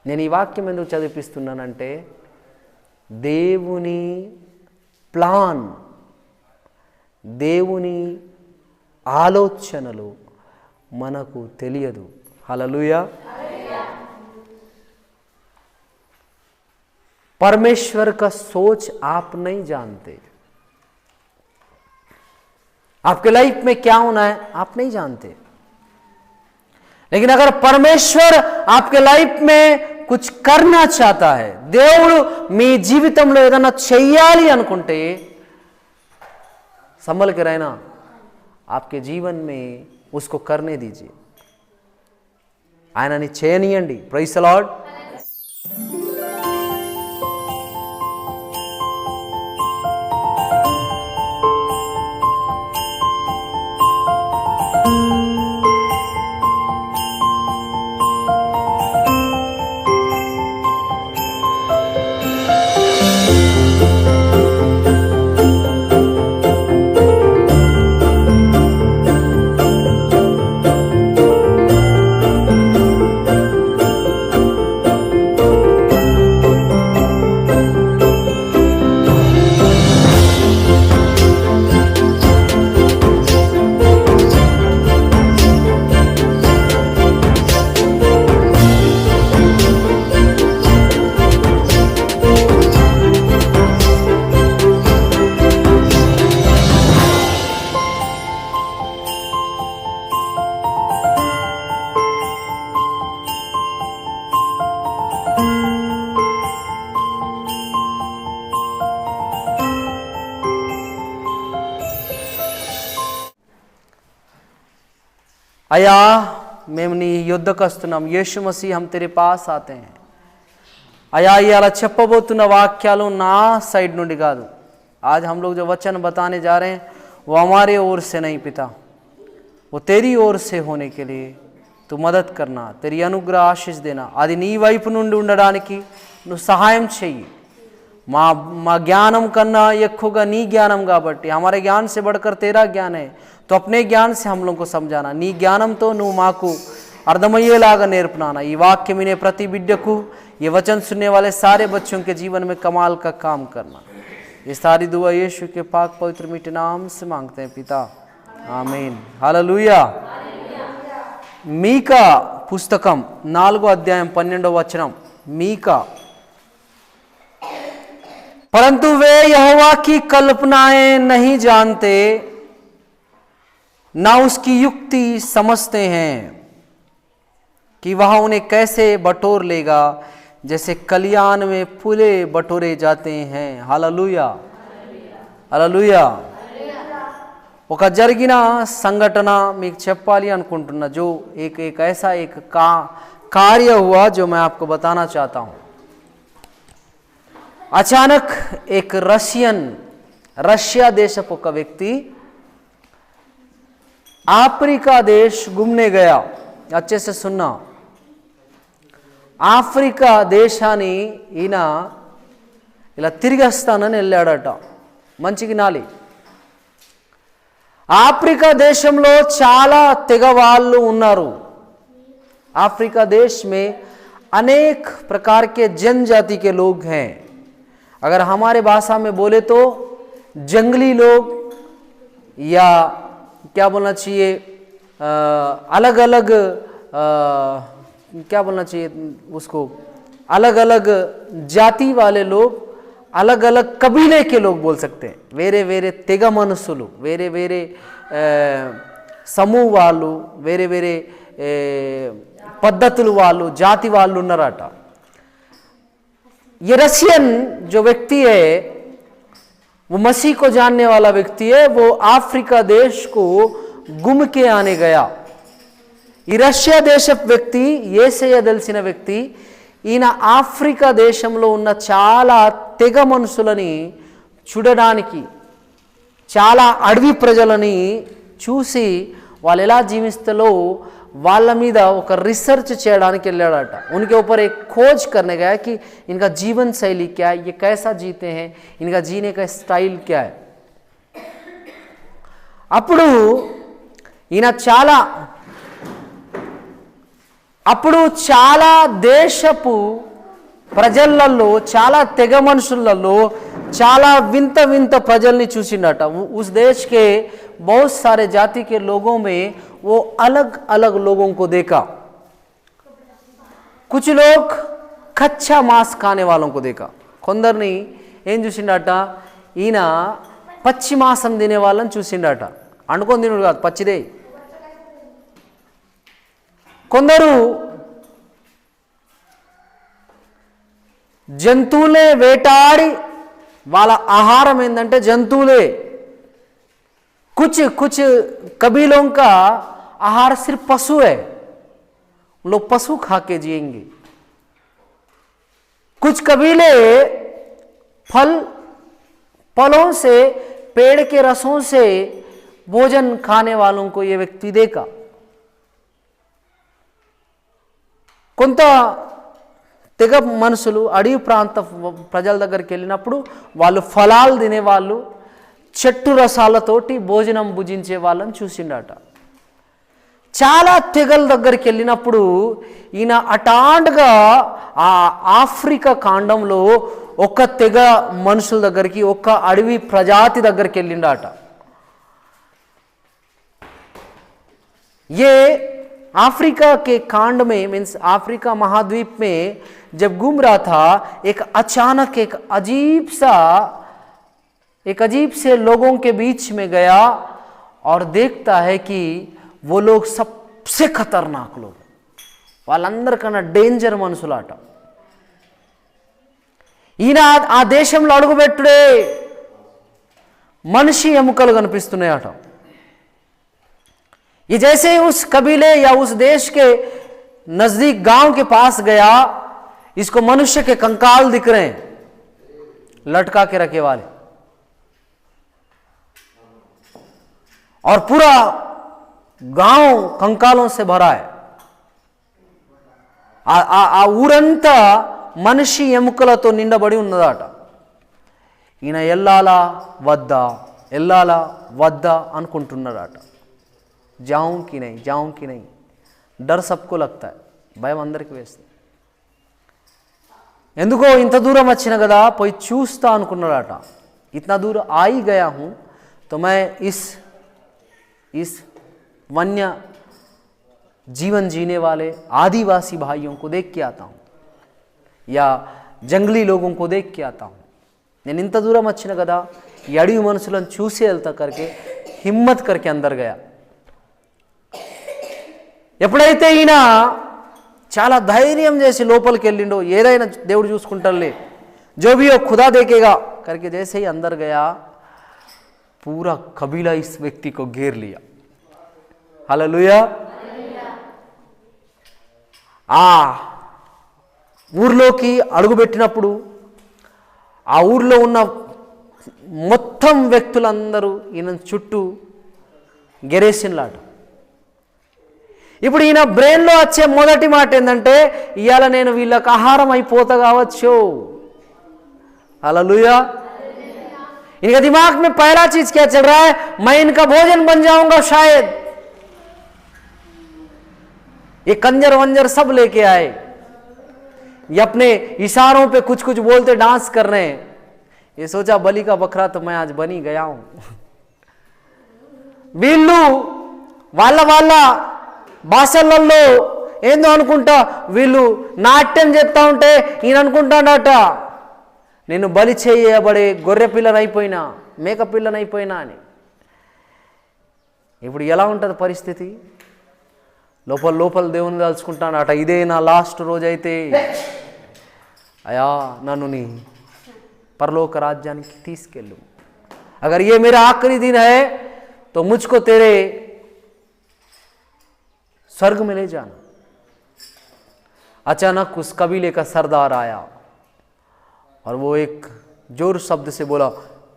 నేను ఈ వాక్యం ఎందుకు చదివిస్తున్నానంటే దేవుని ప్లాన్, దేవుని ఆలోచనలు మనకు తెలియదు. హల్లెలూయా. परमेश्वर का सोच आप नहीं जानते. आपके लाइफ में क्या होना है आप नहीं जानते, लेकिन अगर परमेश्वर आपके लाइफ में कुछ करना चाहता है, దేవుడు మీ జీవితంలో ఏదైనా చెయ్యాలి అనుకుంటే संभल के रहना, आपके जीवन में उसको करने दीजिए. ఆయనని చేయనియండి. Praise the lord. అయ్యా మేము నీ యుద్ధకు వస్తున్నాం, యేసు మసీహ్ हम तेरे पास आते हैं. అయ్యా ఇలా చెప్పబోతున్న వాక్యాలు నా సైడ్ నుండి కాదు. आज हम लोग जो वचन बताने जा रहे हैं वो हमारे ओर से नहीं पिता, वो तेरी ओर से होने के लिए तू मदद करना, तेरी अनुग्रह आशीष देना. అది నీ వైపు నుండి ఉండడానికి నువ్వు సహాయం చెయ్యి. మా జ్ఞానం కన్నా ఎక్కువగా నీ జ్ఞానం కాబట్టి, हमारे ज्ञान से बढ़कर तेरा ज्ञान है, तो अपने ज्ञान से हम लोग को समझाना. నీ జ్ఞానంతో నువ్వు మాకు అర్థమయ్యేలాగా నేర్పనానా. ఈ వాక్యం వినే ప్రతి బిడ్డకు, ये वचन सुनने वाले सारे बच्चों के जीवन में कमाल का काम करना. ये सारी दुआ यीशु के पाक पवित्र मीठे नाम से मांगते हैं पिता, आमीन. हालेलुया. మీకా పుస్తకం 4వ అధ్యాయం 12వ వచనం. మీకా. परंतु वे यहोवा की कल्पनाएं नहीं जानते, ना उसकी युक्ति समझते हैं कि वह उन्हें कैसे बटोर लेगा, जैसे कलियान में फूले बटोरे जाते हैं. हालेलुया. हालेलुया. ఒక జరిగిన సంఘటన మీకు చెప్పాలి అనుకుంటున్నా. जो एक ऐसा एक कार्य हुआ जो मैं आपको बताना चाहता हूं. अचानक एक रशिया देशపు ఒక వ్యక్తి अफ्रीका देश घूमने गया. अच्छे से सुनना. ఆఫ్రికా దేశాన్ని ఈయన ఇలా తిరిగేస్తానని వెళ్ళాడట. మంచికి నాలి. अफ्रीका దేశంలో చాలా తెగవాళ్ళు ఉన్నారు. अफ्रीका देश में अनेक प्रकार के जनजाति के लोग हैं. अगर हमारे भाषा में बोले तो जंगली लोग, या क्या बोलना चाहिए, अलग अलग क्या बोलना चाहिए उसको, अलग अलग जाति वाले लोग, अलग अलग कबीले के लोग बोल सकते हैं. వేరే వేరే తెగ మనుషులు, వేరే వేరే సమూహ వాళ్ళు, వేరే వేరే పద్ధతులు వాళ్ళు, జాతి వాళ్ళు ఉన్నారట. ये रशियन जो व्यक्ति है वो मसीह को जानने वाला व्यक्ति है. वो अफ्रीका देश को घूम के आने गया. ఈ రష్యా దేశపు వ్యక్తి, యేసయ్య తెలిసిన వ్యక్తి, ఈయన ఆఫ్రికా దేశంలో ఉన్న చాలా తెగ మనుషులని చూడడానికి, చాలా అడవి ప్రజలని చూసి వాళ్ళు ఎలా జీవిస్తారో వాళ్ళ మీద ఒక రీసెర్చ్ చేయడానికి వెళ్ళాడట. उनके ऊपर एक खोज करने गया कि इनका जीवन शैली क्या है, ये कैसा जीते हैं, इनका जीने का स्टाइल क्या है. అప్పుడు ఈయన చాలా అప్పుడు చాలా దేశపు ప్రజలలో, చాలా తెగ మనుషులలో చాలా వింత వింత ప్రజల్ని చూసిండట. उस देश के बहुत सारे जाति के लोगों में वो अलग अलग लोगों को देखा. कुछ लोग कच्चा मांस खाने वालों को देखा. కొందరిని ఏం చూసిండట, ఈయన పచ్చి మాంసం తినే వాళ్ళని చూసిండట. అండుకొని తినడు కాదు, పచ్చిదే. కొందరు జంతువులే వేటాడి వాళ్ళ ఆహారం ఏంటంటే జంతువులే. कुछ कबीलों का आहार सिर्फ पशु है, लोग पशु खा के जिएंगे. कुछ कबीले फलों से, पेड़ के रसों से भोजन खाने वालों को ये व्यक्ति देखा. కొంత తెగ మనుషులు అడవి ప్రాంత ప్రజల దగ్గరికి వెళ్ళినప్పుడు వాళ్ళు ఫలాలు తినేవాళ్ళు, చెట్టు రసాలతోటి భోజనం భుజించే వాళ్ళని చూసిండట. చాలా తెగల దగ్గరికి వెళ్ళినప్పుడు ఈయన అటాండ్గా ఆ ఆఫ్రికా ఖండంలో ఒక తెగ మనుషుల దగ్గరికి, ఒక అడవి ప్రజాతి దగ్గరికి వెళ్ళిండట. ये अफ्रीका के कांड में, मीन्स अफ्रीका महाद्वीप में जब घूम रहा था, एक अचानक एक अजीब से लोगों के बीच में गया और देखता है कि वो लोग सबसे खतरनाक लोग, వాళ్ళందరికన్నా డేంజర్ మనుషులాట. ఈయన ఆ దేశంలో అడుగుపెట్టుడే మనిషి ఎముకలు కనిపిస్తున్నాయట. ये जैसे ही उस कबीले या उस देश के नजदीक गांव के पास गया, इसको मनुष्य के कंकाल दिख रहे हैं, लटका के रखे वाले, और पूरा गांव कंकालों से भरा है. ఆ ఊరంతా మనిషి ఎముకలతో నిండబడి ఉన్నదట. ఈయన ఎల్లాలా వద్దా అనుకుంటున్నాడట. जाऊं कि नहीं, डर सबको लगता है, భయం అందరికి వేస్తుంది. ఎందుకో ఇంత దూరం వచ్చిన కదా పోయి చూస్తా అనుకున్నాడట. इतना दूर आ ही गया हूं तो मैं इस वन्य जीवन जीने वाले आदिवासी भाइयों को देख के आता हूं, या जंगली लोगों को देख के आता हूं. నేను ఇంత దూరం వచ్చిన కదా ఈ అడవి మనుషులను చూసి వెళ్తా करके हिम्मत करके अंदर गया. ఎప్పుడైతే ఈయన చాలా ధైర్యం చేసి లోపలికి వెళ్ళిండో, ఏదైనా దేవుడు చూసుకుంటాడులే, जो भी हो खुदा देखेगा करके जैसे ही अंदर गया, पूरा कबीला इस व्यक्ति को घेर लिया. हालेलुया. ఆ ఊర్లోకి అడుగుపెట్టినప్పుడు ఆ ఊర్లో ఉన్న మొత్తం వ్యక్తులందరూ ఈయన చుట్టూ గెరేసిన్లాట. ఇప్పుడు ఈయన బ్రెయిన్లో వచ్చే మొదటి మాట ఏంటంటే, ఇవాళ నేను వీళ్ళకి ఆహారం అయిపోతా కావచ్చు. हालेलुया. इनके दिमाग में पहला चीज क्या चल रहा है, मैं इनका भोजन बन जाऊंगा शायद. ये कंजर वंजर सब लेके आए, ये अपने इशारों पे कुछ कुछ बोलते डांस कर रहे हैं. ये सोचा बलि का बकरा तो मैं आज बन ही गया हूं. వీళ్ళు వాళ్ళ భాషలలో ఏందో అనుకుంటా వీళ్ళు నాట్యం చేస్తూ ఉంటే ఈయన అనుకుంటాడట, నేను బలి చేయబడే గొర్రె పిల్లనైపోయినా, మేక పిల్లనైపోయినా అని. ఇప్పుడు ఎలా ఉంటుంది పరిస్థితి? లోపల దేవుని తలుచుకుంటాడట, ఇదే నా లాస్ట్ రోజు అయితే అయా నన్ను నీ పరలోక రాజ్యానికి తీసుకెళ్ళు. अगर ये मेरा आखिरी दिन है तो मुझको तेरे स्वर्ग में ले जाना. अचानक उस कबीले का सरदार आया और वो एक जोर शब्द से बोला,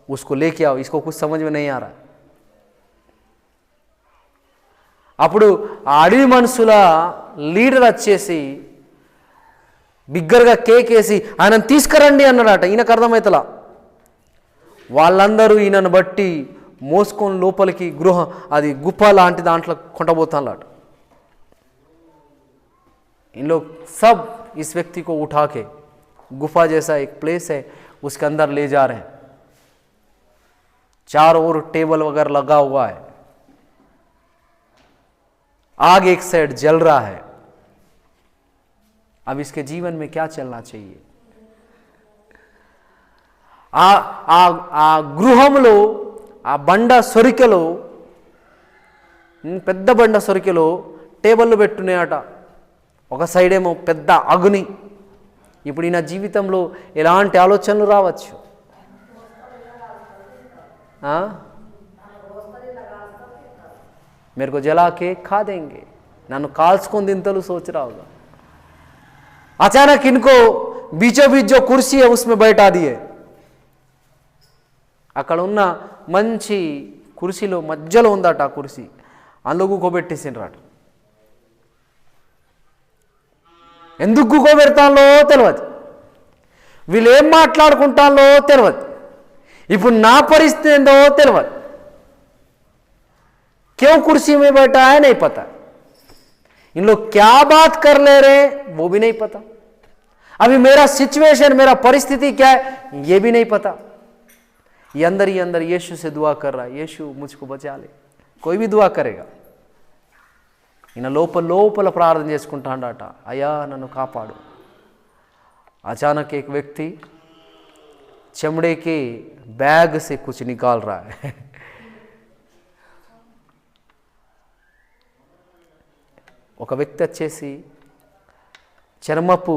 उसको लेके आओ, इसको कुछ समझ में नहीं आ रहा. అప్పుడు ఆ అడవి మనుషుల లీడర్ వచ్చేసి బిగ్గరగా కేకేసి ఆయనను తీసుకురండి అన్నాడట. ఈయనకు అర్థమైతలా. వాళ్ళందరూ ఈయనను బట్టి మోసుకొని లోపలికి అది గుప్ప లాంటి దాంట్లో కొంటబోతానలాట. इन लोग सब इस व्यक्ति को उठा के गुफा जैसा एक प्लेस है उसके अंदर ले जा रहे हैं। चारों ओर टेबल वगैरह लगा हुआ है, आग एक साइड जल रहा है। अब इसके जीवन में क्या चलना चाहिए? ఆ గృహంలో ఆ బండ సొరికెలో పెద్ద బండ సొరికెలో టేబుల్ పెట్టున్నాయట, ఒక సైడ్ ఏమో పెద్ద అగ్ని. ఇప్పుడు ఈయన జీవితంలో ఎలాంటి ఆలోచనలు రావచ్చు? मेरे को जला के खा देंगे, నన్ను కాల్చుకొని తింతలు सोच रहा होगा। अचानक इनको बीचों बीच जो कुर्सी है उसमें बैठा दिए। అక్కడ ఉన్న మంచి కుర్చీలో మధ్యలో ఉందట ఆ కుర్చీ, అందులో కూకోబెట్టేసిండ్రట. ఎందుకు కూకోబెడతాలో తెలియదు, వీళ్ళు ఏం మాట్లాడుకుంటాలో తెలియదు, ఇప్పుడు నా పరిస్థితి ఏందో తెలియదు. क्यों कुर्सी में बैठा है नहीं पता, इन लोग क्या बात कर ले रहे वो भी नहीं पता, अभी मेरा सिचुएशन मेरा परिस्थिति क्या है ये भी नहीं पता. ये अंदर ही अंदर यीशु से दुआ कर रहा है, यीशु मुझको बचा ले. कोई भी दुआ करेगा. ఈయన లోపల లోపల ప్రార్థన చేసుకుంటాడట, అయ్యా నన్ను కాపాడు. अचानक एक व्यक्ति चमड़े के बैग से कुछ निकाल रहा है. ఒక వ్యక్తి వచ్చేసి చర్మపు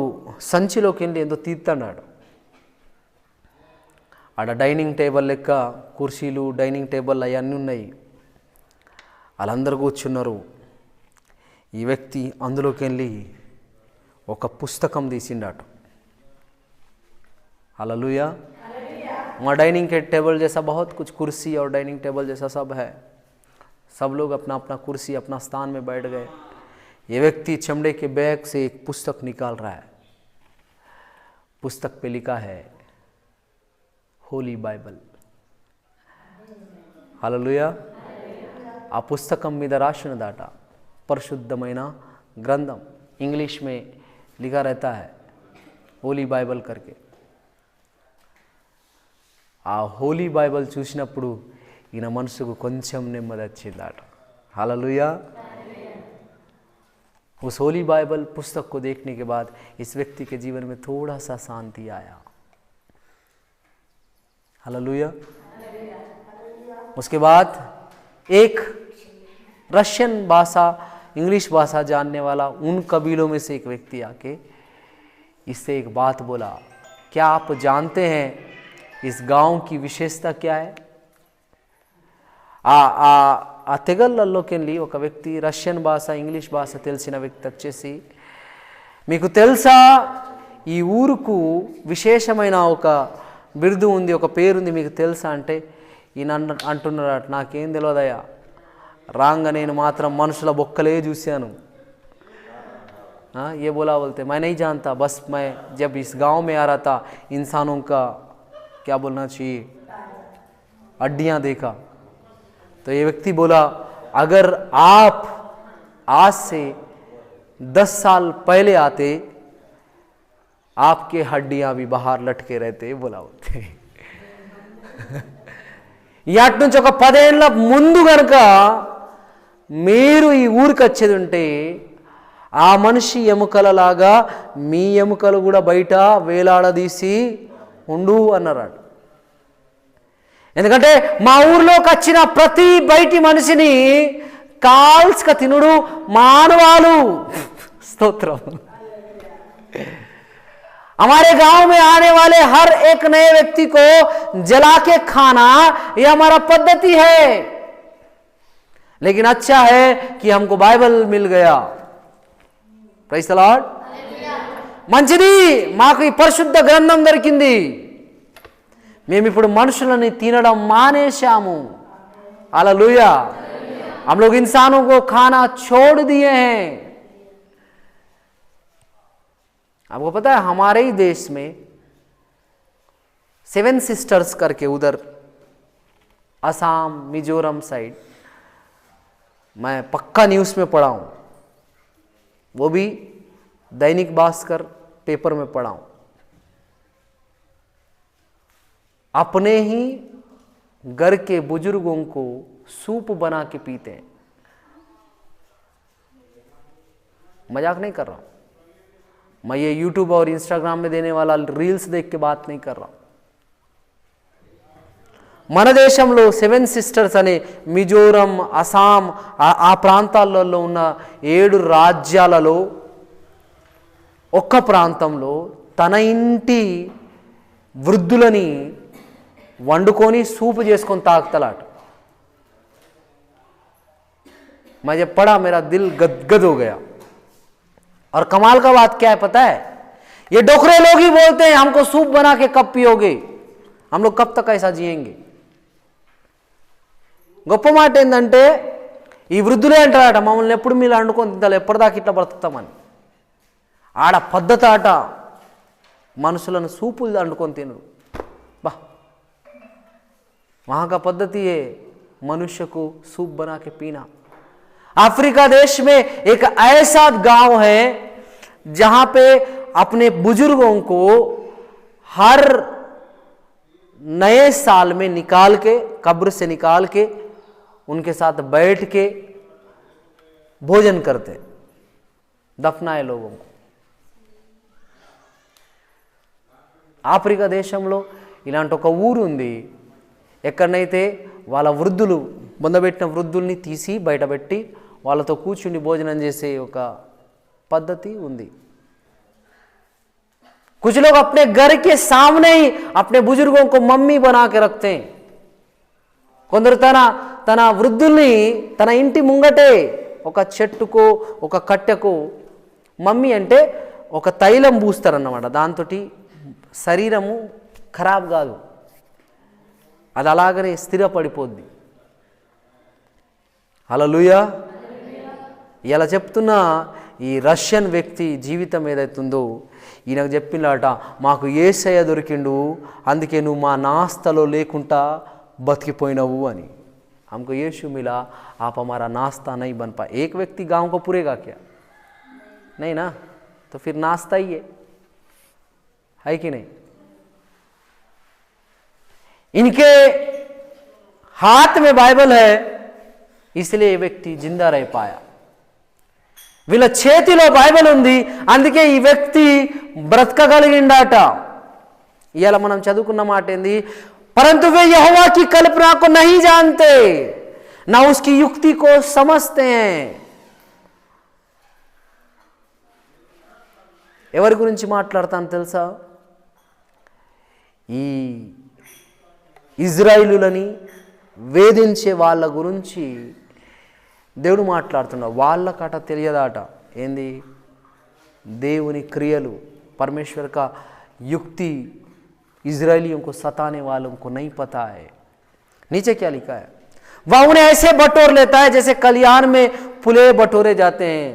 సంచిలోకి వెళ్ళి ఏందో తీస్తున్నాడు. ఆడ డైనింగ్ టేబుల్ లెక్క కుర్చీలు డైనింగ్ టేబుల్ అవన్నీ ఉన్నాయి, వాళ్ళందరూ కూర్చున్నారు. ఈ వ్యక్తి అందులోకి వెళ్ళి ఒక పుస్తకం తీసిండాట. हालेलुया. वहाँ डाइनिंग के टेबल जैसा बहुत कुछ कुर्सी और डाइनिंग टेबल जैसा सब है. सब लोग अपना अपना कुर्सी अपना स्थान में बैठ गए. ये व्यक्ति चमड़े के बैग से एक पुस्तक निकाल रहा है. पुस्तक पे लिखा है होली बाइबल. हालेलुया. ఆ పుస్తకం మీద రాసినదాట పరిశుద్ధమైన గ్రంథం. इंग्लिश में लिखा रहता है होली बाइबल करके. ఆ హోలీ బైబిల్ చూసినప్పుడు ఈయన మనసుకు కొంచెం నెమ్మది వచ్చిందట. हालेलुया. उस होली बाइबल पुस्तक को देखने के बाद इस व्यक्ति के जीवन में थोड़ा सा शांति आया. हालेलुया. उसके बाद एक रशियन भाषा इंग्लिश भाषा जानने वाला उन कबीलों में से एक व्यक्ति आके इससे एक बात बोला, क्या आप जानते हैं इस गांव की विशेषता क्या है? ఆ తెగళ్ళల్లోకి వెళ్ళి ఒక వ్యక్తి రష్యన్ భాష ఇంగ్లీష్ భాష తెలిసిన వ్యక్తి వచ్చేసి, మీకు తెలుసా ఈ ఊరుకు విశేషమైన ఒక బిరుదు ఉంది, ఒక పేరుంది, మీకు తెలుసా అంటే ఈయన అంటున్నారట, నాకేం తెలియదయ్యా, రాంగ నేను మాత్రం మనుషుల బొక్కలే చూశాను. ये बोला बोलते मैं नहीं जानता, बस मैं जब इस गांव में आ रहा था इंसानों का क्या बोलना चाहिए हड्डियां देखा. तो ये व्यक्ति बोला, अगर आप आज से 10 साल पहले आते आपके हड्डियां भी बाहर लटके रहते बोला बोलते. అటు నుంచి ఒక 10 ఏళ్ల ముందు గనక మీరు ఈ ఊరికి వచ్చేది ఉంటే ఆ మనిషి ఎముకలలాగా మీ ఎముకలు కూడా బయట వేలాడదీసి ఉండు అన్నారట. ఎందుకంటే మా ఊర్లోకి వచ్చిన ప్రతి బయటి మనిషిని కాల్స్క తినుడు మానవాలు. స్తోత్రం. हमारे गांव में आने वाले हर एक नए व्यक्ति को जला के खाना ये हमारा पद्धति है. लेकिन अच्छा है कि हमको बाइबल मिल गया. Praise the Lord. మంచిది, మాకు ఈ పరిశుద్ధ గ్రంథం దొరికింది, మేము ఇప్పుడు మనుషులని తినడం మానేశాము. हालेलुया. हम लोग इंसानों को खाना छोड़ दिए हैं. आपको पता है हमारे ही देश में 7 सिस्टर्स करके उधर असम मिजोरम साइड मैं पक्का न्यूज़ में पढ़ा हूँ, वो भी दैनिक भास्कर पेपर में पढ़ा हूं, अपने ही घर के बुजुर्गों को सूप बना के पीते हैं। मजाक नहीं कर रहा हूं मैं, ये यूट्यूब और इंस्टाग्राम में देने वाला रील्स देख के बात नहीं कर रहा हूं। మన దేశంలో 7 సిస్టర్స్ అనే మిజోరం, అస్సాం ఆ ప్రాంతాలలో ఉన్న 7 రాజ్యాలలో ఒక్క ప్రాంతంలో తన ఇంటి వృద్ధులని వండుకొని సూపు చేసుకొని తాగుతలాట। मैं जब पढ़ा मेरा दिल गदगद हो गया। और कमाल का बात क्या है पता है, ये डोकरे लोग ही बोलते हैं हमको सूप बना के कब पियोगे, हम लोग कब तक ऐसा जिएंगे। గొప్ప మాట ఏంటంటే ఈ వృద్ధులే అంటారట మమ్మల్ని ఎప్పుడు మీరు వండుకొని తింటారు, ఎప్పటిదాకా ఇట్లా బ్రతుకుతామని। ఆడ పద్ధతి ఆట మనుషులను सूपुल వండుకొని తినరు। బా वहाँ का पद्धति है मनुष्य को सूप बना के पीना। अफ्रीका देश में एक ऐसा गांव है जहां पे अपने बुजुर्गों को हर नए साल में निकाल के, कब्र से निकाल के उनके साथ बैठ के भोजन करते, दफनाए लोगों को। ఆఫ్రికా దేశంలో ఇలాంటి ఒక ఊరు ఉంది, ఎక్కడనైతే వాళ్ళ వృద్ధులు బొందబెట్టిన వృద్ధుల్ని తీసి బయటపెట్టి వాళ్ళతో కూర్చుని భోజనం చేసే ఒక పద్ధతి ఉంది। कुछ लोग अपने घर के सामने ही अपने बुजुर्गों को मम्मी बना के रखते हैं। కొందరు తన వృద్ధుల్ని తన ఇంటి ముంగటే ఒక చెట్టుకో ఒక కట్టెకో, మమ్మీ అంటే ఒక తైలం పూస్తారన్నమాట, దాంతోటి శరీరము ఖరాబ్ కాదు, అది అలాగనే స్థిరపడిపోద్ది। హల్లెలూయా। ఇలా చెప్తున్న ఈ రష్యన్ వ్యక్తి జీవితం ఏదైతుందో ఈయనకు చెప్పినట, మాకు యేసయ్య దొరికిండు అందుకే నువ్వు మా నాస్తలో లేకుండా బతికిపోయినవు అని। हमको यीशु मिला, आप हमारा नाश्ता नहीं बन पाए। एक व्यक्ति गांव को पूरेगा क्या? नहीं ना, तो फिर नाश्ता ही है कि नहीं। इनके हाथ में बाइबल है इसलिए ये व्यक्ति जिंदा रह पाया। వీళ్ళ చేతిలో బైబిల్ ఉంది అందుకే ఈ వ్యక్తి బ్రతకగలిగిండాట। ఇయాల మనం చదువుకున్న మాట ఏంది, परंतु वे यहोवा की कल्पना को नहीं जानते ना उसकी युक्ति को समझते हैं। ఎవరి గురించి మాట్లాడతాను తెలుసా, ఈ ఇజ్రాయిలులని వేధించే వాళ్ళ గురించి దేవుడు మాట్లాడుతున్నాడు। వాళ్ళకట తెలియదాట ఏంది దేవుని క్రియలు, परमेश्वर का युक्ति इजरायलियों को सताने वालों को नहीं पता है। नीचे क्या लिखा है, वह उन्हें ऐसे बटोर लेता है जैसे कल्याण में फुले बटोरे जाते हैं।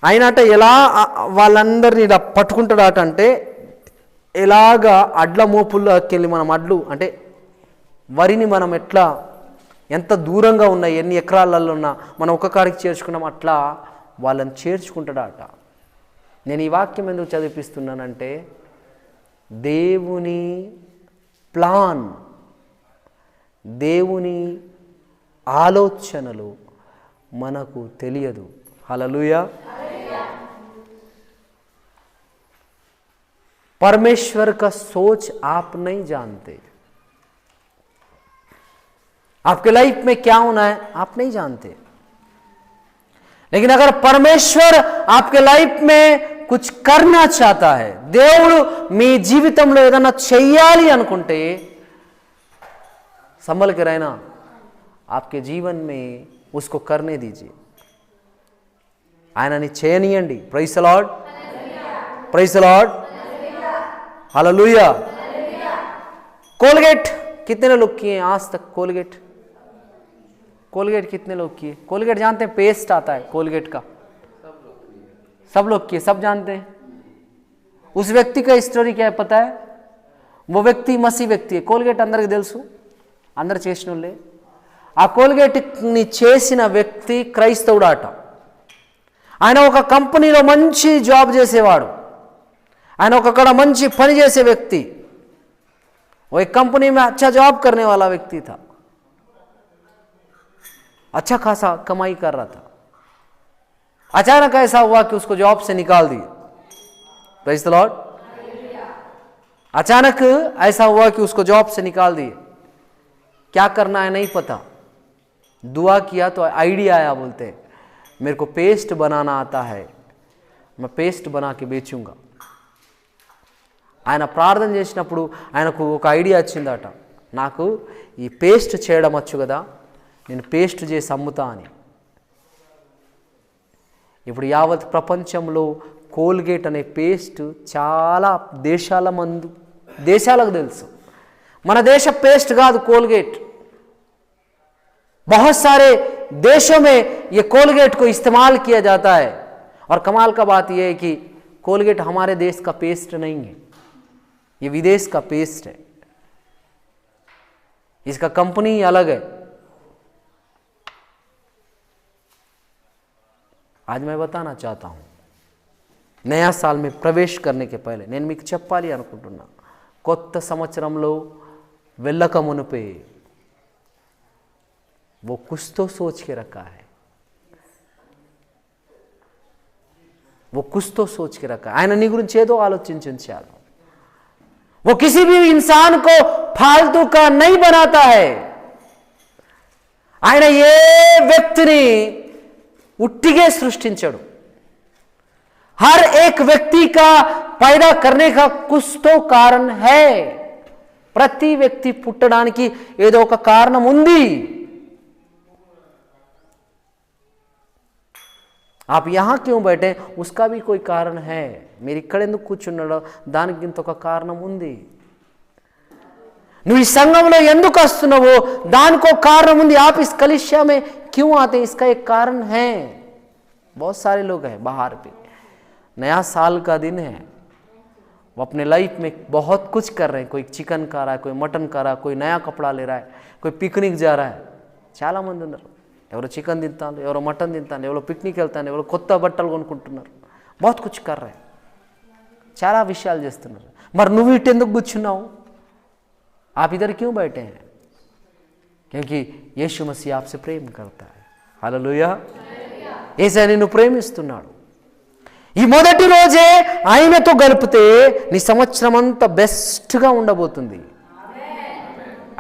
ఆయనట ఎలా వాళ్ళందరినీ ఇలా పట్టుకుంటాడట అంటే, ఎలాగా అడ్ల మోపుల్లోకి వెళ్ళి మనం అడ్లు అంటే వరిని మనం ఎట్లా ఎంత దూరంగా ఉన్నా ఎన్ని ఎకరాలలో ఉన్నా మనం ఒక కాడికి చేర్చుకున్నాం, అట్లా వాళ్ళని చేర్చుకుంటాడట। నేను ఈ వాక్యం ఎందుకు చదివిస్తున్నానంటే, దేవుని ప్లాన్, దేవుని ఆలోచనలు మనకు తెలియదు। హల్లెలూయా। परमेश्वर का सोच आप नहीं जानते, आपके लाइफ में क्या होना है आप नहीं जानते। लेकिन अगर परमेश्वर आपके लाइफ में कुछ करना चाहता है, దేవుడు మీ జీవితంలో ఏదైనా చేయాలి అనుకుంటే संभल के रहना, आपके जीवन में उसको करने दीजिए। ఆయనని చేయనియండి। Praise the lord, praise the lord, hallelujah. Colgate कितने लोग किए आज तक? कोलगेट कितने लोग किए? कोलगेट जानते हैं, पेस्ट आता है कोलगेट का, सब लोग किए, सब जानते हैं। उस व्यक्ति का स्टोरी क्या है पता है? वो व्यक्ति मसीह व्यक्ति है। कोलगेट अंदर తెలుసు, అందరు చేసినోళ్ళే। ఆ కోల్గేట్ ని చేసిన వ్యక్తి క్రైస్తవుడాట। ఆయన ఒక కంపెనీలో మంచి జాబ్ చేసేవాడు, ఆయన అక్కడ మంచి పని చేసే వ్యక్తి, वो एक कंपनी में अच्छा जॉब करने वाला व्यक्ति था, अच्छा खासा कमाई कर रहा था। अचानक ऐसा हुआ कि उसको जॉब से निकाल दिए। Praise the Lord. अचानक ऐसा हुआ कि उसको जॉब से निकाल दिए। क्या करना है नहीं पता, दुआ किया तो आइडिया आया, बोलते मेरे को पेस्ट बनाना आता है, मैं पेस्ट बना के बेचूंगा। ఆయన ప్రార్థన చేసినప్పుడు ఆయనకు ఒక ఐడియా వచ్చిందట, నాకు ఈ పేస్ట్ చేయడం వచ్చు కదా, నేను పేస్ట్ చేసి అమ్ముతా అని. ఇప్పుడు యావత్ ప్రపంచంలో కోల్గేట్ అనే పేస్ట్ చాలా దేశాలకు తెలుసు. మన దేశ పేస్ట్ కాదు కోलगेट, बहुत सारे देशों में ये कोलगेट को इस्तेमाल किया जाता है। और कमाल का बात यह है कि कोलगेट हमारे देश का पेस्ट नहीं है, ये विदेश का पेस्ट है, इसका कंपनी अलग है। आज मैं बताना चाहता हूं, नया साल में प्रवेश करने के पहले నేను మీకు చెప్పాలి అనుకుంటున్నా, కొత్త సంవత్సరంలో వెళ్ళక మునుపే वो कुछ तो सोच के रखा है, वो कुछ तो सोच के रखा है। ఆయన నీ గురించి ఏదో ఆలోచించాడు। वो किसी भी इंसान को फालतू का नहीं बनाता है। ఆయన ఏ వ్యక్తిని ఉట్టిగే సృష్టించాడు। हर एक व्यक्ति का पैदा करने का कुछ तो कारण है। ప్రతి వ్యక్తి పుట్టడానికి ఏదో ఒక కారణం ఉంది। आप यहां क्यों बैठे, उसका भी कोई कारण है। మీరు ఇక్కడ ఎందుకు కూర్చున్నాడో దానికి ఇంత ఒక కారణం ఉంది। నువ్వు ఈ సంఘంలో ఎందుకు వస్తున్నావో దానికి ఒక కారణం ఉంది। आप इस कलिसिया में क्यों आते हैं, इसका एक कारण है। बहुत सारे लोग हैं बाहर पे, नया साल का दिन है, वो अपने लाइफ में बहुत कुछ कर रहे हैं। कोई चिकन खा रहा है, कोई मटन खा रहा है, कोई नया कपड़ा ले रहा है, कोई पिकनिक जा रहा है। చాలా మంది ఉన్నారు, ఎవరో చికెన్ తింటారు, ఎవరో మటన్ తింటారు, ఎవరో పిక్నిక్ వెళ్తారు, ఎవరో కొత్త బట్టలు కొనుక్కుంటున్నారు, बहुत कुछ कर रहे हैं, చాలా విషయాలు చేస్తున్నారు। మరి నువ్వు ఇటు ఎందుకు కూర్చున్నావు? आप इधर क्यों बैठे हैं? क्योंकि यीशु मसीह आपसे प्रेम करता है। हालेलुया। యేసయ్య నిన్ను ప్రేమిస్తున్నాడు। ఈ మొదటి రోజే ఆయనతో గడిపితే నీ సంవత్సరం అంతా బెస్ట్గా ఉండబోతుంది।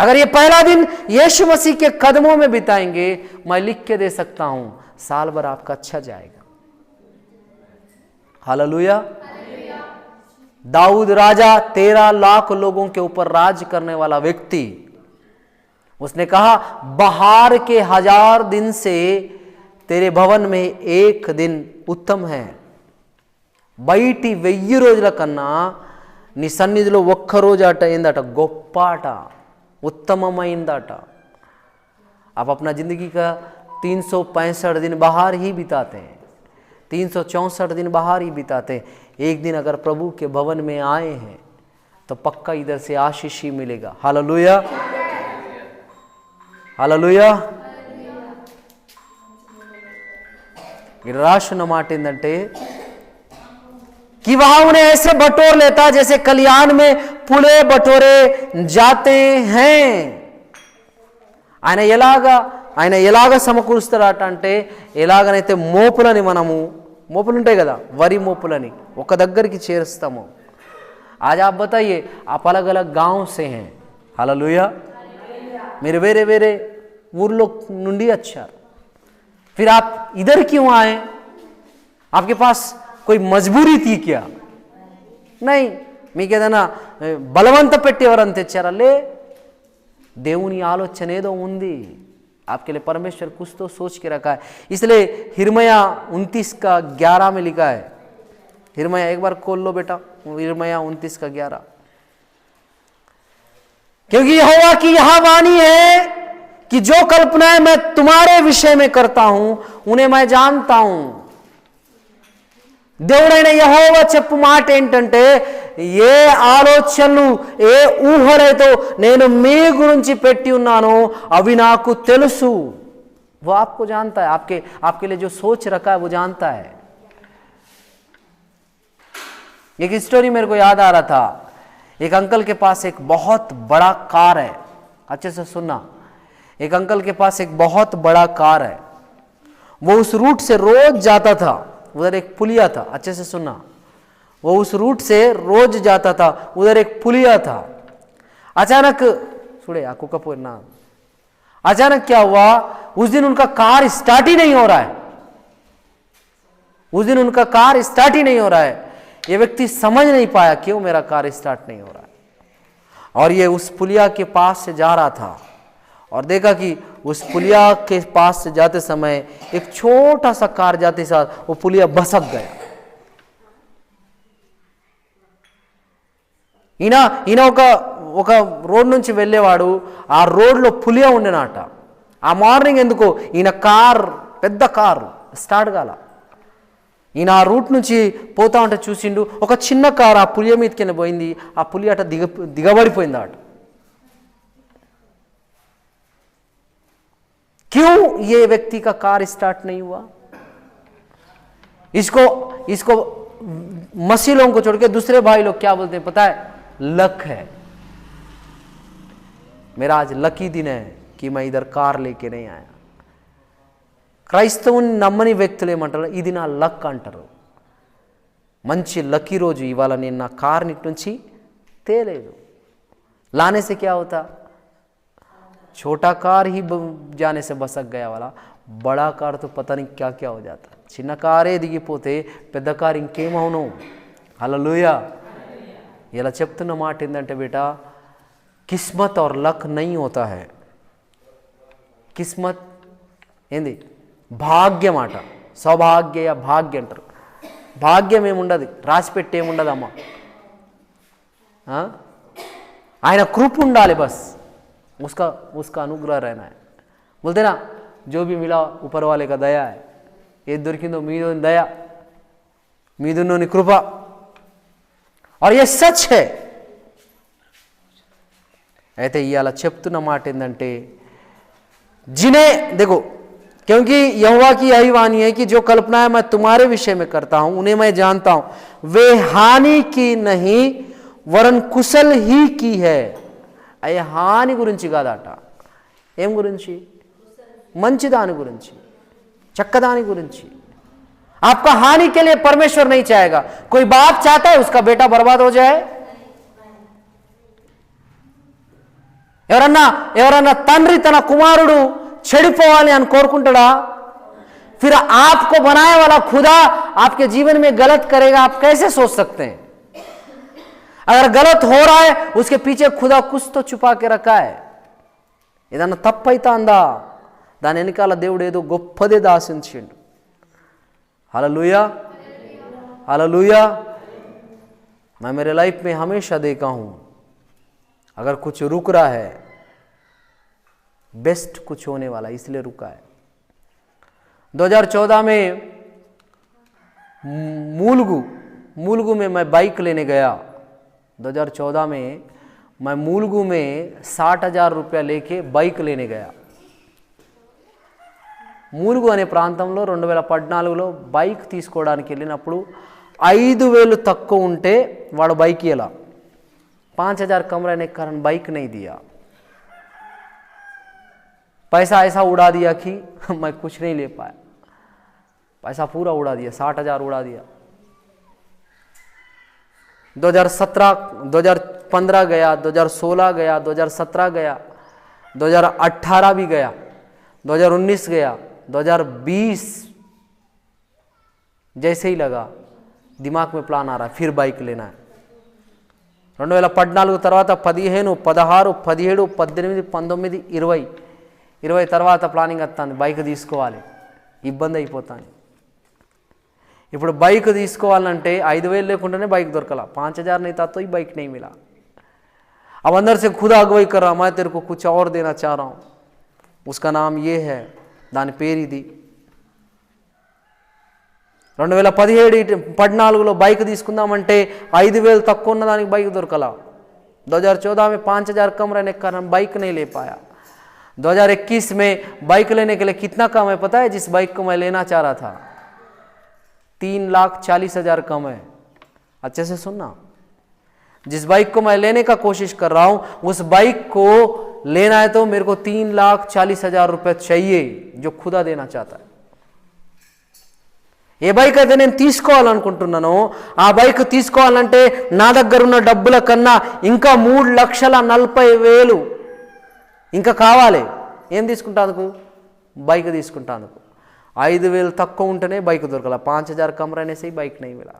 अगर ये पहला दिन यीशु मसीह के कदमों में बिताएंगे, मैं लिख के दे सकता हूं साल भर आपका अच्छा जाएगा। हालेलुया। दाऊद राजा 13 लाख लोगों के ऊपर राज करने वाला व्यक्ति, उसने कहा बाहर के 1000 दिन से तेरे भवन में एक दिन उत्तम है। బయటి 1000 రోజుల కన్నా నీ సన్నిధిలో ఒక్క రోజు అట ఏందట, గొప్ప అట, उत्तमమైందట। आप अपना जिंदगी का 365 दिन बाहर ही बिताते हैं, 364 दिन बाहर ही बिताते हैं। एक दिन अगर प्रभु के भवन में आए हैं तो पक्का इधर से आशीष ही मिलेगा। Hallelujah, hallelujah. రాసిన మాట ఏంటంటే कि वहां उन्हें ऐसे बटोर लेता जैसे कल्याण में पुले बटोरे जाते हैं। ఆయన ఎలాగ సమకూరుస్తాడట అంటే, ఎలాగనైతే మోపులని మోపులు ఉంటాయి కదా, వరి మోపులని ఒక దగ్గరికి చేరుస్తాము। आज आप बताइए, आप अलग अलग गांव से हैं। हालेलुया। మీరు వేరే వేరే ఊర్లో నుండి వచ్చారు, फिर आप इधर क्यों आए? आपके पास कोई मजबूरी थी क्या? नहीं, మీకు ఏదైనా బలవంత పెట్టి ఎవరైనా తెచ్చారా? లే, దేవుని ఆలోచన ఏదో ఉంది। आपके लिए परमेश्वर कुछ तो सोच के रखा है। इसलिए हिरमया 29 का 11 में लिखा है। हिरमया एक बार खोल लो बेटा, हिरमया 29 का 11। क्योंकि यहोवा की यह वाणी है कि जो कल्पनाएं मैं तुम्हारे विषय में करता हूं उन्हें मैं जानता हूं। దేవుడైన యెహోవా చెప్పు మాట ఏంటంటే, ఏ ఆలోచనలు ఏ ఊహలతో నేను మీ గురించి పెట్టి ఉన్నానో అవి నాకు తెలుసు। वो आपको जानता है, आपके लिए जो सोच रखा है वो जानता है। एक स्टोरी मेरे को याद आ रहा था। एक अंकल के पास एक बहुत बड़ा कार है, अच्छे से सुनना। एक अंकल के पास एक बहुत बड़ा कार है, वो उस रूट से रोज जाता था। उधर एक पुलिया था, अच्छे से सुनना, वो उस रूट से रोज जाता था, उधर एक पुलिया था। अचानक सुड़े आंखों का पूर्णा, अचानक क्या हुआ, उस दिन उनका कार स्टार्ट ही नहीं हो रहा है। उस दिन उनका कार स्टार्ट ही नहीं हो रहा है। ये व्यक्ति समझ नहीं पाया क्यों मेरा कार स्टार्ट नहीं हो रहा है, और ये उस पुलिया के पास से जा रहा था और देखा कि उस पुलिया के पास से जाते समय एक छोटा सा कार जाते साथ वो पुलिया बसक गया। ఈయన ఒక రోడ్ నుంచి వెళ్ళేవాడు, ఆ రోడ్లో పులియా ఉండేనట. ఆ మార్నింగ్ ఎందుకో ఈయన కార్, పెద్ద కారు స్టార్ట్ కాల. ఈయన ఆ రూట్ నుంచి పోతా ఉంటే చూసిండు, ఒక చిన్న కారు ఆ పులియ మీదకి పోయింది. ఆ పులి అట దిగబడిపోయింది అట. क्यों ये व्यक्ति का कार स्टार्ट नहीं हुआ? इसको मसीह लोगों को छोड़ के दूसरे भाई लोग क्या बोलते हैं पता है? लक है। मेरा आज लकी दिन है कि मैं इधर कार लेके नहीं आया. క్రైస్తవుని నమ్మని వ్యక్తులు ఏమంటారు, ఇది నా లక్ అంటారు. మంచి లక్కీ రోజు ఇవాళ, నేను నా కార్ నుంచి తేలేదు. लाने से क्या होता, छोटा कार ही जाने से बसक गया वाला, बड़ा कार तो पता नहीं क्या क्या हो जाता. చిన్న కారే దిగిపోతే పెద్ద కార్ ఇంకేమవును. హల్లెలూయా. ఇలా చెప్తున్న మాట ఏంటంటే బేటా, किस्मत और लक नहीं होता है. किस्मत ఏంది, భాగ్యం మాట. సౌభాగ్య या భాగ్య అంటారు. భాగ్యం ఏముండదు, రాసిపెట్టి ఏముండదు అమ్మ. ఆయన కృప ఉండాలి, బస్ उसका अनुग्रह रहना है. बोलते ना, जो भी मिला ऊपर वाले का दया है. ये దొరికిందో మీదోని దయ, మీదున్నోని కృప. और ये सच है. అయితే ఇవాళ చెప్తున్న మాట ఏంటంటే, जिन्हें देखो, क्योंकि यहोवा की यही वाणी है कि जो कल्पनाएं मैं तुम्हारे विषय में करता हूं उन्हें मैं जानता हूं, वे हानि की नहीं वरन कुशल ही की है. అయ్యే హాని గురించి కాదట. ఏం గురించి? మంచిదాని గురించి, చక్కదాని గురించి. आपका हानि के लिए परमेश्वर नहीं चाहेगा. कोई बाप चाहता है उसका बेटा बर्बाद हो जाए? ఎవరన్నా తండ్రి తన కుమారుడు చెడిపోవాలి అని కోరుకుంటాడా? फिर आपको बनाने वाला खुदा आपके जीवन में गलत करेगा, आप कैसे सोच सकते हैं? अगर गलत हो रहा है उसके पीछे खुदा कुछ तो छुपा के रखा है. ఏదన్నా తప్పైతే అందా, దాని వెనకాల దేవుడు ఏదో గొప్పదే దాసించిండు. Hallelujah, hallelujah. मैं मेरे लाइफ में हमेशा देखा हूं, अगर कुछ रुक रहा है, बेस्ट कुछ होने वाला इसलिए रुका है. 2014 में मूलगू में मैं बाइक लेने गया. 2014 में मैं मूलगू में 60,000 रुपया लेके बाइक लेने गया. మూలుగు అనే ప్రాంతంలో 2014లో బైక్ తీసుకోవడానికి వెళ్ళినప్పుడు 5,000 తక్కువ ఉంటే వాడు బైక్ ఇలా 5,000 कम रहने के कारण बाइक नहीं दिया. पैसा ऐसा उड़ा दिया कि मैं कुछ नहीं ले पाया. पैसा पूरा उड़ा दिया, 60,000 उड़ा दिया. 2015 गया, 2016 गया, 2017 गया, 2018 भी गया, 2019 गया, 2020 जैसे ही लगा दिमाग में प्लान आ रहा है फिर बाइक लेना है. 2014 తర్వాత 15, 16, 17, 18, 19, 20 తర్వాత ప్లానింగ్ వస్తుంది బైక్ తీసుకోవాలి. ఇబ్బంది అయిపోతాను. ఇప్పుడు बाइक తీసుకోవాలంటే 5,000 లేకుండానే बाइक దొరకలా. 5,000 नहीं था तो ही बाइक नहीं मिला. अब अंदर से खुद अगुवाई कर रहा, मैं तेरे को कुछ और देना चाह रहा हूँ, उसका नाम ये है, దాని పేరు ఇది. 2017-14లో बाइक తీసుకుందామంటే 5,000 తక్కువ ఉన్న దానికి बाइक దొరకలా. 2014 में 5,000 कम रहने के कारण बाइक नहीं ले पाया. 2021 में बाइक लेने के लिए कितना कम है पता है? जिस बाइक को मैं लेना चाह रहा था 3,40,000 कम है. अच्छे से सुनना, जिस बाइक को मैं लेने का कोशिश कर रहा हूं उस बाइक को लेना है तो मेरे को 3,40,000 रुपए चाहिए जो खुदा देना चाहता है। ఏ బైక్ అయితే నేను తీసుకోవాలనుకుంటున్నానో ఆ బైక్ తీసుకోవాలంటే నా దగ్గర ఉన్న డబ్బుల కన్నా ఇంకా 3,40,000 ఇంకా కావాలి. ఏం తీసుకుంటాను? బైక్ తీసుకుంటాను. 5,000 తక్కువ ఉంటేనే బైక్ దొరకల. 5,000 कम रहने से ही बाइक नहीं मिला.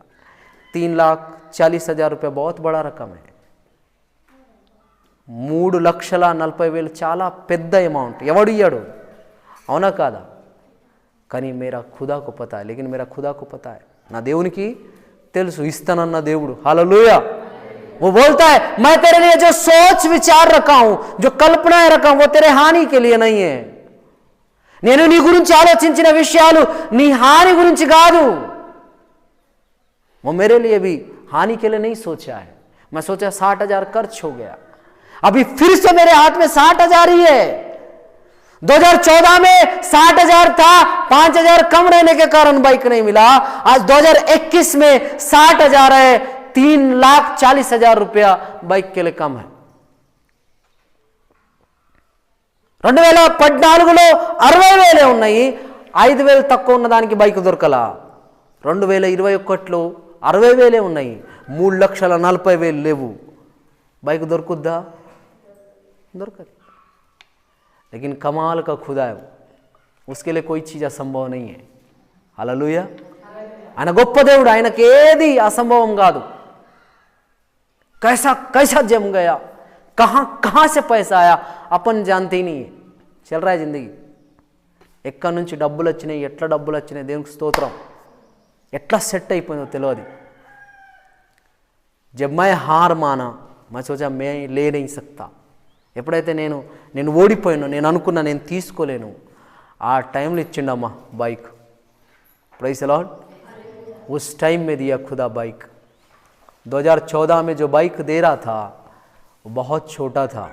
3,40,000 रुपये बहुत बड़ा रकम है. 3,40,000 చాలా పెద్ద అమౌంట్. ఎవడు ఇయ్యాడు? అవునా కాదా? కానీ मेरा खुदा को पता है, लेकिन मेरा खुदा को पता है, నా దేవునికి తెలుసు ఇస్తానన్న దేవుడు. हालेलुया. वो बोलता है मैं तेरे लिए जो सोच विचार रखा हूं, जो कल्पनाएं रखा हूं, वो तेरे हानि के लिए नहीं है. నేను నీ గురించి ఆలోచించిన విషయాలు నీ హాని గురించి కాదు. वो मेरे लिए भी हानि के लिए नहीं सोचा है. मैं सोचा 60,000 खर्च हो गया, अभी फिर से मेरे हाथ में 60,000 ही है. 2014 में 60,000 था, 5,000 कम रहने के कारण बाइक नहीं मिला. आज 2021 में 60,000 है, 3,40,000 रुपया बाइक के लिए कम है. 2014లో 60,000 ఉన్నాయి, 5,000 తక్కువ ఉన్న దానికి బైక్ దొరకలా. 2021లో 60,000 ఉన్నాయి, 3,40,000 లేవు. బైక్ దొరుకుద్దా? దొరకదు. लेकिन कमाल का खुदा है, उसके लिए कोई चीज़ असंभव नहीं है. हालेलुया. ఆయన గొప్ప దేవుడు, ఆయనకి ఏది అసంభవం కాదు. कैसा कैसा जम गया, कहाँ कहाँ से पैसा आया अपन जानते ही नहीं है. चल रहा है जिंदगी. ఎక్కడి నుంచి డబ్బులు వచ్చినాయి, ఎట్లా డబ్బులు వచ్చినాయి, దేవునికి స్తోత్రం, ఎట్లా సెట్ అయిపోయిందో తెలియదు. जब मैं हार माना, मैं सोचा मैं ले नहीं सकता. ఎప్పుడైతే నేను ఓడిపోయాను, నేను అనుకున్నా నేను తీసుకోలేను, ఆ టైంలో ఇచ్చిండమ్మా बाइक. Praise the Lord. उस टाइम में दिया खुदा बाइक. 2014 में जो बाइक दे रहा था वो बहुत छोटा था,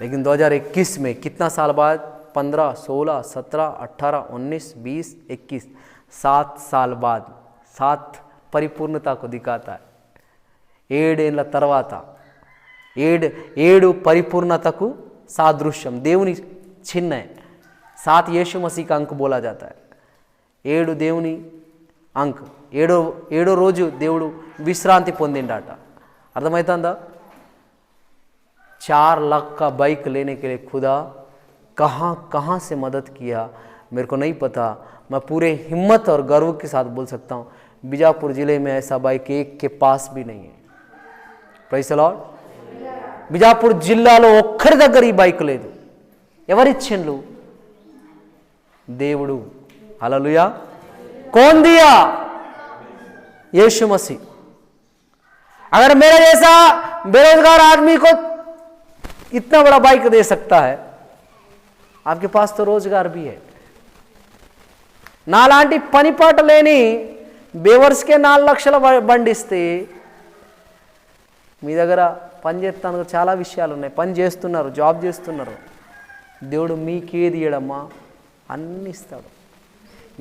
लेकिन 2021 में कितना साल बाद, 15, 16, 17, 18, 19, 20, 21, 7 साल बाद 7 परिपूर्णता को दिखाता है. 7 ఏళ్ల తర్వాత 7 परिपूर्णता को सादृश्यम. దేవుని చిహ్న है. 7 यीशु मसीह का अंक बोला जाता है. 7 దేవుని अंक. 7వ రోజు దేవుడు విశ్రాంతి పొందిండట. అర్థమవుతుందా? 4 लाख का बाइक लेने के लिए खुदा कहाँ कहाँ से मदद किया मेरे को नहीं पता. मैं पूरे हिम्मत और गर्व के साथ बोल सकता हूँ, बीजापुर ज़िले में ऐसा बाइक एक के पास भी नहीं है. Praise the lord. బిజాపూర్ జిల్లాలో ఒక్కరి దగ్గర ఈ బైక్ లేదు. ఎవరిచ్చిండ్రు? దేవుడు. हालेलुया. कौन दिया? यीशु मसीह. अगर मेरा जैसा बेरोजगार आदमी को इतना बड़ा बाइक दे सकता है, आपके पास तो रोजगार भी है. నాలాంటి పనిపాట లేని బేవర్స్కే 4 లక్షల బండిస్తే మీ దగ్గర పని చేస్తాను, చాలా విషయాలు ఉన్నాయి, పని చేస్తున్నారు, జాబ్ చేస్తున్నారు. దేవుడు మీకేది ఇయ్యడమ్మా? అన్ని ఇస్తాడు.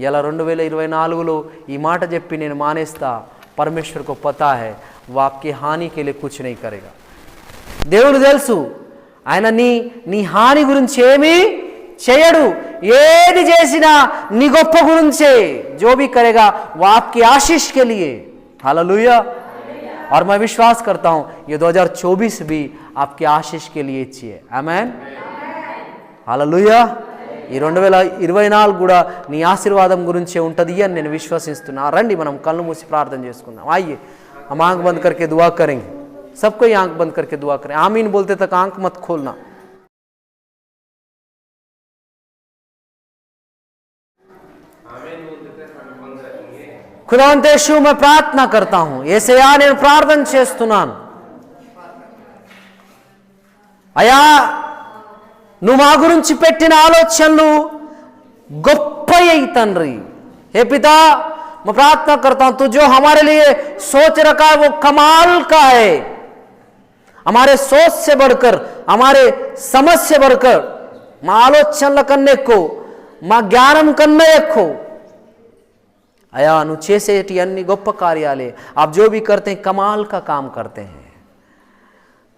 ఇలా 2024లో ఈ మాట చెప్పి నేను మానేస్తా, परमेश्वर को पता है वो आपकी हानि के लिए कुछ नहीं करेगा. దేవుడు తెలుసు, ఆయన నీ హాని గురించి ఏమీ చేయడు. ఏది చేసినా నీ గొప్ప గురించే. जो भी करेगा वो आपकी आशीष के लिए. हालेलुया. और मैं विश्वास करता हूँ ये 2024 भी आपकी आशीष के लिए चाहिए. आमेन. हालेलुया. ఈ 2024 కూడా నీ ఆశీర్వాదం గురించే ఉంటుంది అని నేను విశ్వసిస్తున్నా. రండి మనం కళ్ళు మూసి ప్రార్థన చేసుకుందాం. आइए हम आंख बंद करके दुआ करेंगे. सबको ही आंख बंद करके दुआ करें. आमीन बोलते तक आंख मत खोलना. खुदावंत యేసు मैं प्रार्थना करता हूं, యేసయ్యా నేను ప్రార్థన చేస్తున్నాను. అయ్యా నువ్వు మా గురించి పెట్టిన ఆలోచనలు గొప్పయి తండ్రి. हे पिता मैं प्रार्थना करता हूं, तू जो हमारे लिए सोच रखा है वो कमाल का है. हमारे सोच से बढ़कर, हमारे समझ से बढ़कर మా ఆలోచనల కన్నా ఎక్కువ, మా జ్ఞానం కన్నా ఎక్కువ అయా నువ్వు చేసేటి అన్ని గొప్ప కార్యాలే आप जो भी करते हैं कमाल का काम करते हैं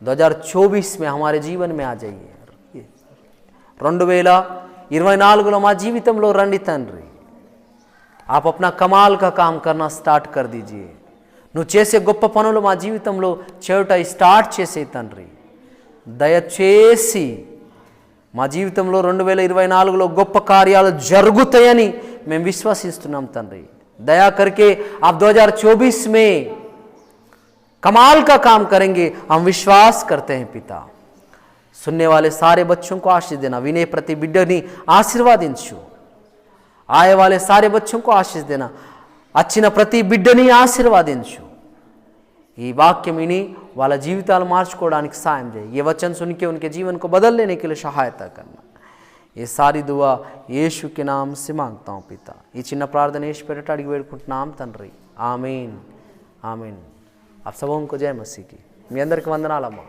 2024 में हमारे जीवन में आ जाइए 2024లో మా జీవితంలో రండి తండ్రి आप अपना कमाल का काम करना स्टार्ट कर दीजिए నువ్వు చేసే గొప్ప పనులు మా జీవితంలో చేయుట స్టార్ట్ చేసే తండ్రి దయచేసి మా జీవితంలో 2024లో గొప్ప కార్యాలు జరుగుతాయని మేము విశ్వసిస్తున్నాం తండ్రి दया करके आप 2024 में कमाल का काम करेंगे हम विश्वास करते हैं पिता सुनने वाले सारे बच्चों को आशीष देना विनय प्रति बिड्डनी आशीर्वादिंचु आए वाले सारे बच्चों को आशीष देना వచ్చిన ప్రతి బిడ్డని ఆశీర్వాదించు ఈ వాక్యం విని వాళ్ళ జీవితాలు మార్చుకోవడానికి సాయం చేయి ये वचन सुन के उनके जीवन को बदल लेने के लिए सहायता करना ये सारी दुआ यीशु के नाम से मांगता हूँ पिता ఈ చిన్న ప్రార్థన యేసు పేరిట అడిగి వేడుకుంటున్నాం తండ్రి ఆమేన్ ఆమేన్ आप सबों को जय मसीह की మీ అందరికి వందనాలమ్మా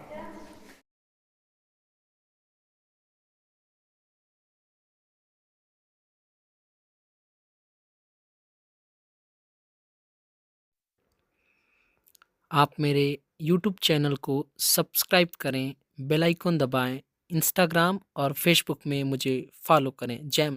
आप मेरे YouTube चैनल को सब्सक्राइब करें, बेल आइकन दबाएं, इंस्टाग्राम और फेसबुक में मुझे फॉलो करें। जय